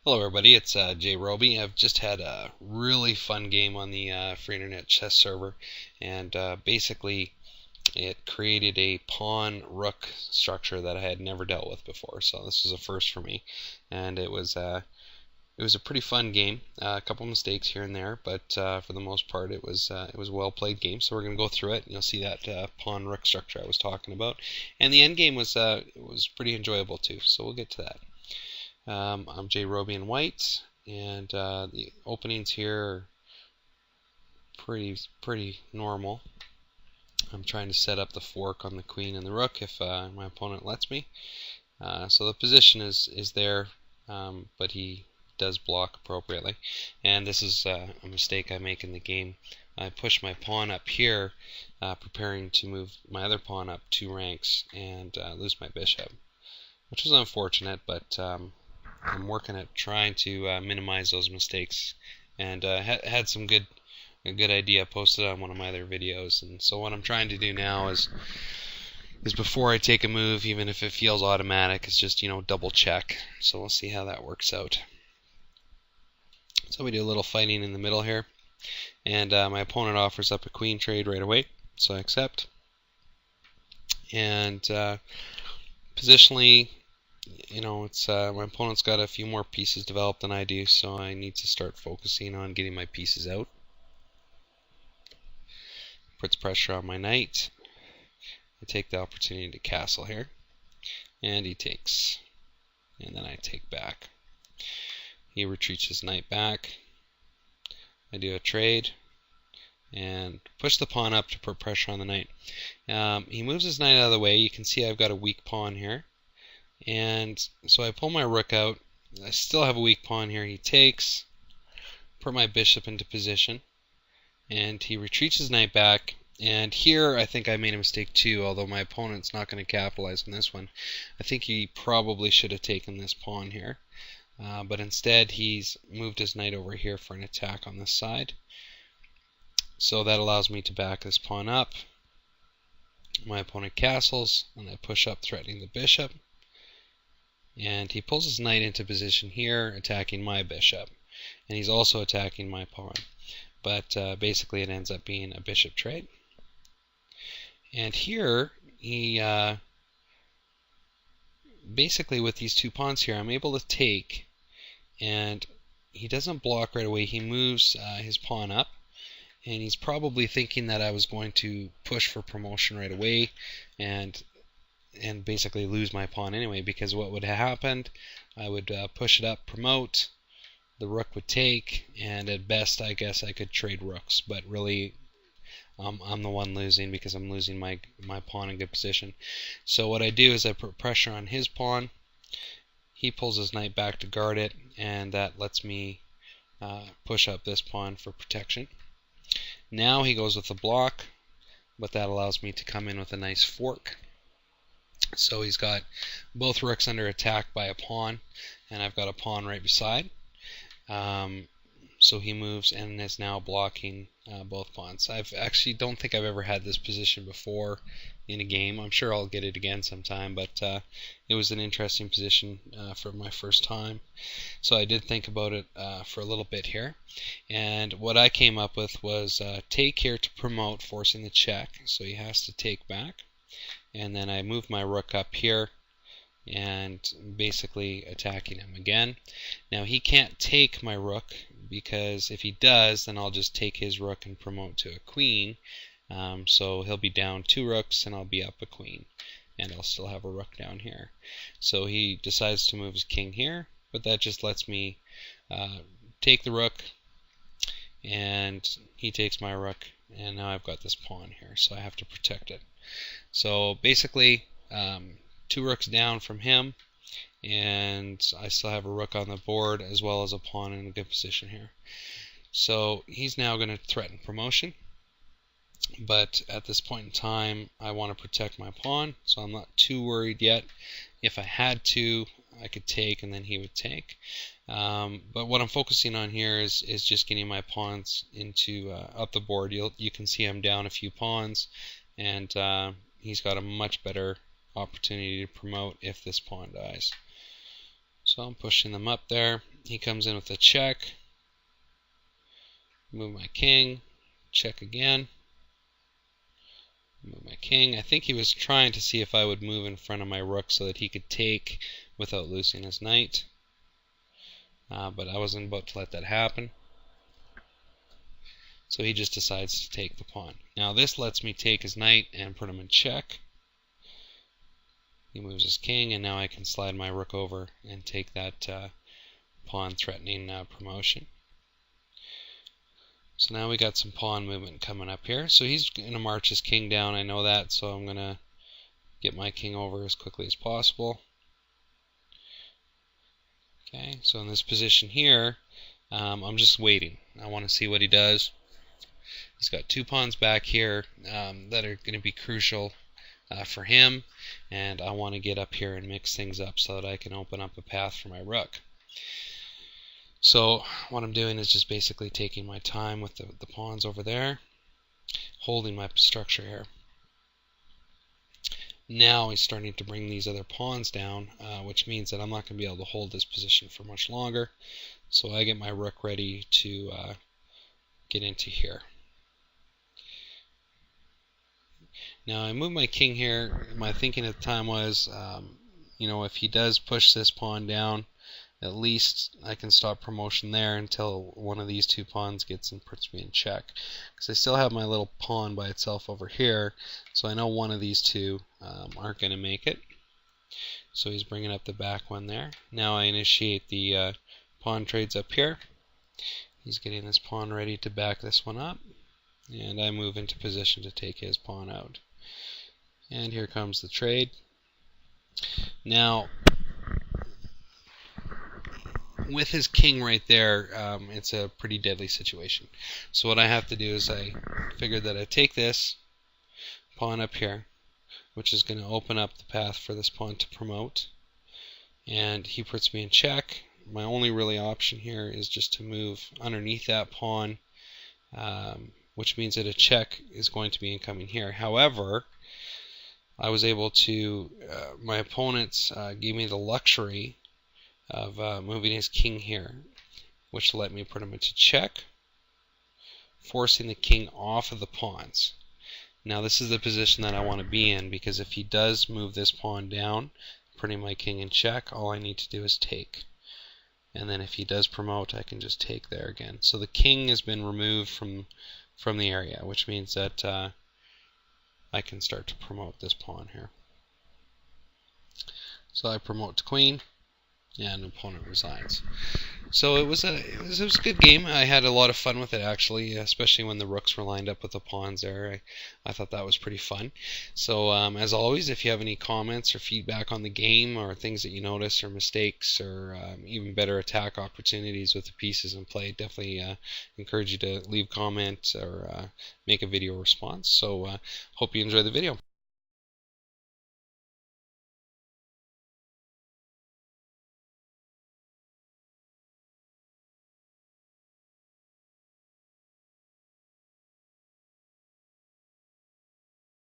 Hello everybody, it's jrobi. I've just had a really fun game on the free internet chess server, and basically it created a pawn rook structure that I had never dealt with before. So this was a first for me, and it was a pretty fun game. A couple mistakes here and there, but for the most part it was a well played game. So we're gonna go through it. You'll see that pawn rook structure I was talking about, and the end game was pretty enjoyable too. So we'll get to that. I'm jrobi in white, and the openings here are pretty normal. I'm trying to set up the fork on the queen and the rook if my opponent lets me. So the position is there, but he does block appropriately. And this is a mistake I make in the game. I push my pawn up here, preparing to move my other pawn up 2 ranks and lose my bishop, which was unfortunate, but I'm working at trying to minimize those mistakes, and had a good idea posted on one of my other videos. And so what I'm trying to do now is before I take a move, even if it feels automatic, it's just double check. So we'll see how that works out. So we do a little fighting in the middle here, and my opponent offers up a queen trade right away, so I accept. And positionally, it's my opponent's got a few more pieces developed than I do, so I need to start focusing on getting my pieces out. Puts pressure on my knight. I take the opportunity to castle here, and he takes, and then I take back. He retreats his knight back. I do a trade and push the pawn up to put pressure on the knight. He moves his knight out of the way. You can see I've got a weak pawn here. And so I pull my rook out. I still have a weak pawn here. He takes, put my bishop into position, and he retreats his knight back. And here I think I made a mistake too, although my opponent's not going to capitalize on this one. I think he probably should have taken this pawn here, but instead he's moved his knight over here for an attack on this side. So that allows me to back this pawn up. My opponent castles, and I push up, threatening the bishop. And he pulls his knight into position here, attacking my bishop. And he's also attacking my pawn. But basically it ends up being a bishop trade. And here, he basically with these 2 pawns here, I'm able to take. And he doesn't block right away. He moves his pawn up. And he's probably thinking that I was going to push for promotion right away and basically lose my pawn anyway, because what would have happened, I would push it up, promote, the rook would take, and at best I guess I could trade rooks, but really I'm the one losing because I'm losing my pawn in good position. So what I do is I put pressure on his pawn. He pulls his knight back to guard it, and that lets me push up this pawn for protection. Now he goes with the block, but that allows me to come in with a nice fork. So he's got both rooks under attack by a pawn, and I've got a pawn right beside. So he moves and is now blocking both pawns. I actually don't think I've ever had this position before in a game. I'm sure I'll get it again sometime, but it was an interesting position for my first time. So I did think about it for a little bit here. And what I came up with was take here to promote, forcing the check. So he has to take back. And then I move my rook up here and basically attacking him again. Now he can't take my rook, because if he does, then I'll just take his rook and promote to a queen. So he'll be down 2 rooks and I'll be up a queen, and I'll still have a rook down here. So he decides to move his king here, but that just lets me take the rook, and he takes my rook, and now I've got this pawn here, so I have to protect it. So basically 2 rooks down from him, and I still have a rook on the board as well as a pawn in a good position here. So he's now going to threaten promotion, but at this point in time I want to protect my pawn, so I'm not too worried yet. If I had to, I could take and then he would take. But what I'm focusing on here is just getting my pawns into up the board. You can see I'm down a few pawns, and he's got a much better opportunity to promote if this pawn dies. So I'm pushing them up there, He comes in with a check. Move my king. Check again. Move my king. I think he was trying to see if I would move in front of my rook so that he could take without losing his knight. But I wasn't about to let that happen. So he just decides to take the pawn. Now this lets me take his knight and put him in check. He moves his king, and now I can slide my rook over and take that pawn threatening promotion. So now we got some pawn movement coming up here. So he's going to march his king down, I know that, so I'm going to get my king over as quickly as possible. Okay, so in this position here, I'm just waiting. I want to see what he does. He's got two pawns back here that are going to be crucial for him, and I want to get up here and mix things up so that I can open up a path for my rook. So what I'm doing is just basically taking my time with the pawns over there, holding my structure here. Now he's starting to bring these other pawns down, which means that I'm not going to be able to hold this position for much longer. So I get my rook ready to get into here. Now I move my king here. My thinking at the time was, if he does push this pawn down, at least I can stop promotion there until one of these two pawns gets and puts me in check. Because I still have my little pawn by itself over here, so I know one of these two aren't going to make it. So he's bringing up the back one there. Now I initiate the pawn trades up here. He's getting this pawn ready to back this one up, and I move into position to take his pawn out. And here comes the trade. Now, with his king right there, it's a pretty deadly situation. So what I have to do is I figured that I take this pawn up here, which is going to open up the path for this pawn to promote, and he puts me in check. My only really option here is just to move underneath that pawn, which means that a check is going to be incoming here. However, I was able to, my opponents gave me the luxury of moving his king here, which let me put him into check, forcing the king off of the pawns. Now this is the position that I want to be in, because if he does move this pawn down, putting my king in check, all I need to do is take. And then if he does promote, I can just take there again. So the king has been removed from the area, which means that I can start to promote this pawn here. So I promote to queen, and opponent resigns. So it was a good game. I had a lot of fun with it, actually, especially when the rooks were lined up with the pawns there. I thought that was pretty fun. So as always, if you have any comments or feedback on the game, or things that you notice, or mistakes, or even better attack opportunities with the pieces in play, definitely encourage you to leave comments or make a video response. So hope you enjoy the video.